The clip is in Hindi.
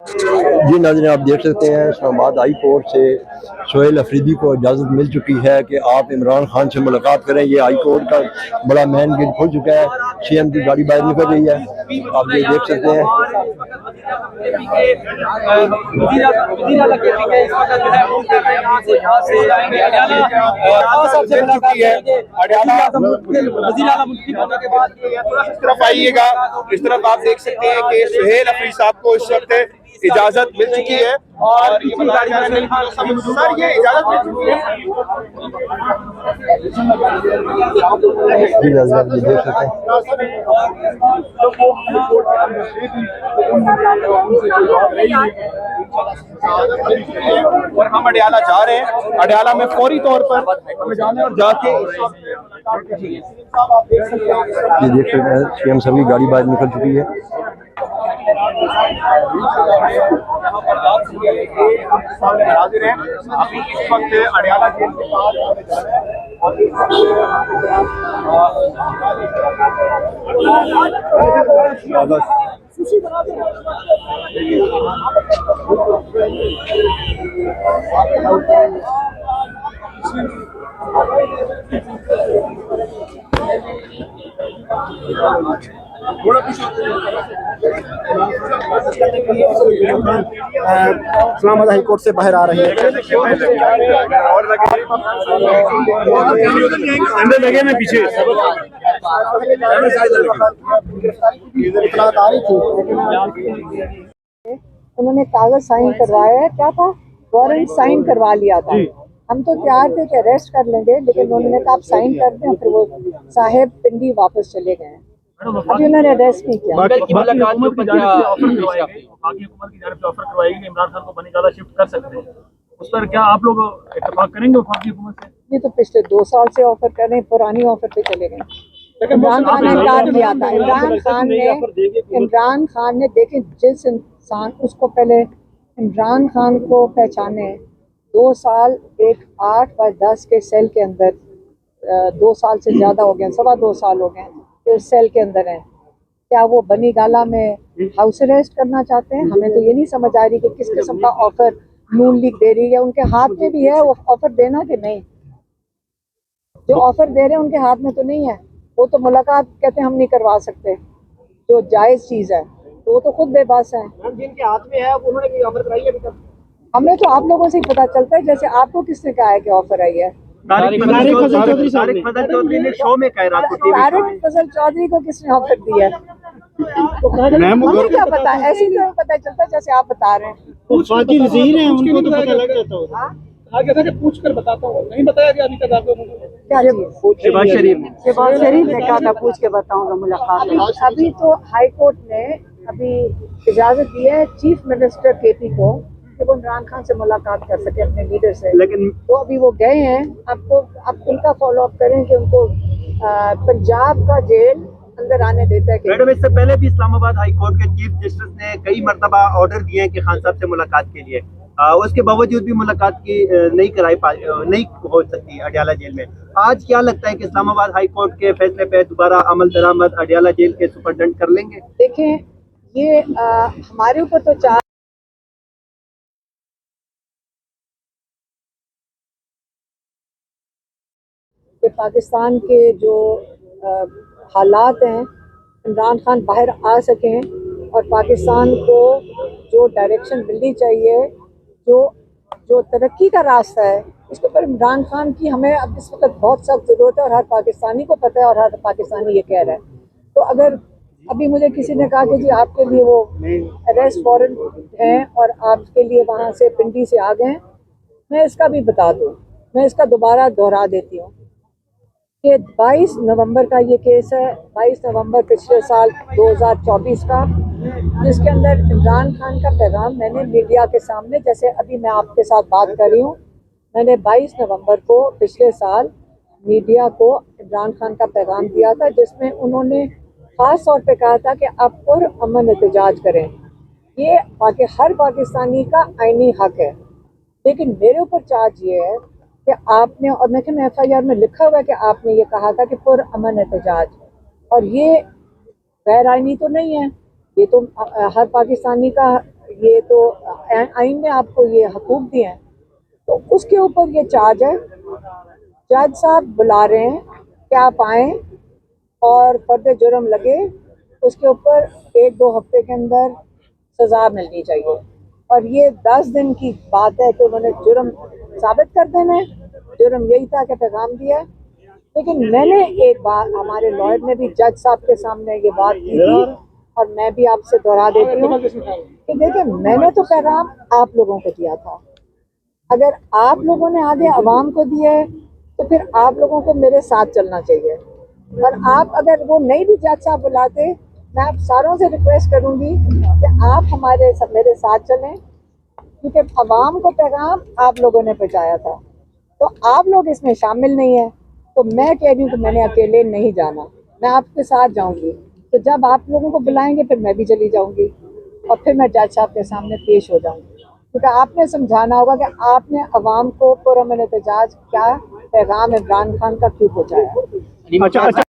जी नाज़रीन, आप देख सकते हैं इस्लामाबाद हाई कोर्ट से सोहेल अफरीदी को इजाज़त मिल चुकी है कि आप इमरान खान से मुलाकात करें। ये हाई कोर्ट का बड़ा मेन गेट खुल चुका है। सीएम की गाड़ी बाहर निकल रही है, आप ये देख सकते हैं। इस तरफ आप देख सकते हैं कि सोहेल अफरीदी साहब को इस वक्त इजाजत मिल चुकी है और ये बताया सर ये इजाजत मिल चुकी है। जी नाज़रीन, आप ये देख सकते हैं। और हम अडयाला जा रहे हैं। अडयाला में फौरी तौर पर हमें जाना है और जाके ये देख सकते हैं सीएम साहब की गाड़ी बाहर निकल चुकी है। हाजिर हैं अभी इस वक्त अडयाला जेल के पास इस्लामाबाद हाई कोर्ट से बाहर आ रहे हैं। अंदर लगे में पीछे उन्होंने कागज साइन करवाया है, क्या था, वारंट साइन करवा लिया था। हम तो तैयार थे कि अरेस्ट कर लेंगे, लेकिन उन्होंने कहा आप साइन कर दें, फिर वो साहेब पिंडी वापस चले गए। अभी उन्होंने अरेस्ट नहीं किया। हुकूमत की जानिब से ऑफर करवाएगी कि इमरान खान को बनीगाला शिफ्ट कर सकते हैं, उस पर क्या आप लोग इत्तेफाक करेंगे वफाकी हुकूमत से? ये तो पिछले 2 साल से ऑफर कर रहे हैं, पुरानी ऑफर पे चले गए। इमरान खान ने इनकार किया था। इमरान खान ने देखें, जिस इंसान उसको पहले इमरान खान को पहचाने 2 साल 1 8 व 10 के सेल के अंदर 2 साल से ज़्यादा हो गए, 2.25 साल हो गए कि उस सेल के अंदर हैं। क्या वो बनी गाला में हाउस अरेस्ट करना चाहते हैं? हमें तो ये नहीं समझ आ रही कि किस किस्म का ऑफर नून लीग दे रही है। उनके हाथ में भी है वो ऑफर देना कि नहीं? जो ऑफर दे रहे हैं उनके हाथ में तो नहीं है। वो तो मुलाकात कहते हैं हम नहीं करवा सकते, जो जायज़ चीज़ है, तो वो तो खुद बेबस है। जिनके हाथ में है उन्होंने कोई ऑफर कराई है अभी तक? हमें तो आप लोगों से ही पता चलता है, जैसे आपको किसने कहा है कि ऑफर आई है? तारिक फजल चौधरी ने शो में कहा रात को टीवी शो तारिक में। फजल चौधरी को किसने ऑफर दिया है? हमें क्या पता, ऐसे ही तो पता चलता है जैसे आप बता रहे हैं। वफाकी वज़ीर हैं, उनको तो पता लग जाता होगा। आगे था कि पूछ कर बताता हूँ, नहीं बताया गया अभी तक आप लोगों को। क्या चीज़? शहबाज शरीफ ने कहा था पूछ के बताऊंगा मुलाकात। अभी तो हाई कोर्ट ने अभी इजाजत दी है चीफ मिनिस्टर केपी को कि वो इमरान खान से मुलाकात कर सके अपने लीडर से, लेकिन तो अभी वो गए हैं। आपको आप उनका फॉलो अप करें कि उनको पंजाब का जेल अंदर आने देता है कि मैडम, इससे पहले भी इस्लामाबाद हाई कोर्ट के चीफ जस्टिस ने कई मरतबा ऑर्डर दिए हैं कि खान साहब से मुलाकात के लिए, उसके बावजूद भी मुलाकात की नहीं हो सकती अडयाला जेल में। आज क्या लगता है कि इस्लामाबाद हाई कोर्ट के फैसले पे दोबारा अमल दरामद अडयाला जेल के सुपरडेंट कर लेंगे? देखें, ये हमारे ऊपर तो 4 पाकिस्तान के जो हालात हैं, इमरान खान बाहर आ सकें और पाकिस्तान को जो डायरेक्शन मिलनी चाहिए, जो जो तरक्की का रास्ता है, उसके ऊपर इमरान खान की हमें अब इस वक्त बहुत सख्त ज़रूरत है और हर पाकिस्तानी को पता है और हर पाकिस्तानी ये कह रहा है। तो अगर अभी मुझे किसी ने कहा कि जी आपके लिए वो अरेस्ट वारंट हैं और आपके लिए वहाँ से पिंडी से आ गए, मैं इसका भी बता दूँ, मैं इसका दोबारा दोहरा देती हूँ कि 22 नवंबर का ये केस है, 22 नवंबर पिछले साल 2024 का, जिसके अंदर इमरान खान का पैगाम मैंने मीडिया के सामने, जैसे अभी मैं आपके साथ बात कर रही हूँ, मैंने 22 नवंबर को पिछले साल मीडिया को इमरान खान का पैगाम दिया था, जिसमें उन्होंने ख़ास तौर पे कहा था कि आप पुरअमन एहतजाज करें। ये हर पाकिस्तानी का आईनी हक है, लेकिन मेरे ऊपर चार्ज ये है कि आपने, और मैं FIR में लिखा हुआ है कि आपने ये कहा था कि पुरअमन एहतजाज, और ये गैर आईनी तो नहीं है, ये तो हर पाकिस्तानी का ये तो आइन ने आपको ये हकूक दिए हैं, तो उसके ऊपर ये चार्ज है। जज साहब बुला रहे हैं कि आप आएँ और फर्द जुर्म लगे, उसके ऊपर 1-2 हफ्ते के अंदर सज़ा मिलनी चाहिए। और ये 10 दिन की बात है कि उन्होंने जुर्म साबित कर देना है। जुर्म यही था कि पैगाम दिया है। लेकिन मैंने एक बात, हमारे लॉयर ने भी जज साहब के सामने ये बात की थी और मैं भी आपसे दोहरा देती हूँ कि देखिए, मैंने तो पैगाम आप लोगों को दिया था। अगर आप लोगों ने आगे आवाम को दिया है तो फिर आप लोगों को मेरे साथ चलना चाहिए। और आप अगर वो नहीं भी जज साहब बुलाते, मैं आप सारों से रिक्वेस्ट करूंगी कि आप मेरे साथ चलें, क्योंकि आवाम को पैगाम आप लोगों ने पहुंचाया था। तो आप लोग इसमें शामिल नहीं है, तो मैं कह रही हूँ कि मैंने अकेले नहीं जाना, मैं आपके साथ जाऊंगी। तो जब आप लोगों को बुलाएंगे फिर मैं भी चली जाऊंगी और फिर मैं जज साहब के सामने पेश हो जाऊंगी, क्योंकि आपने समझाना होगा कि आपने अवाम को पुरअमन एहतजाज क्या पैगाम इमरान खान का क्यों पहुँचाया। अच्छा।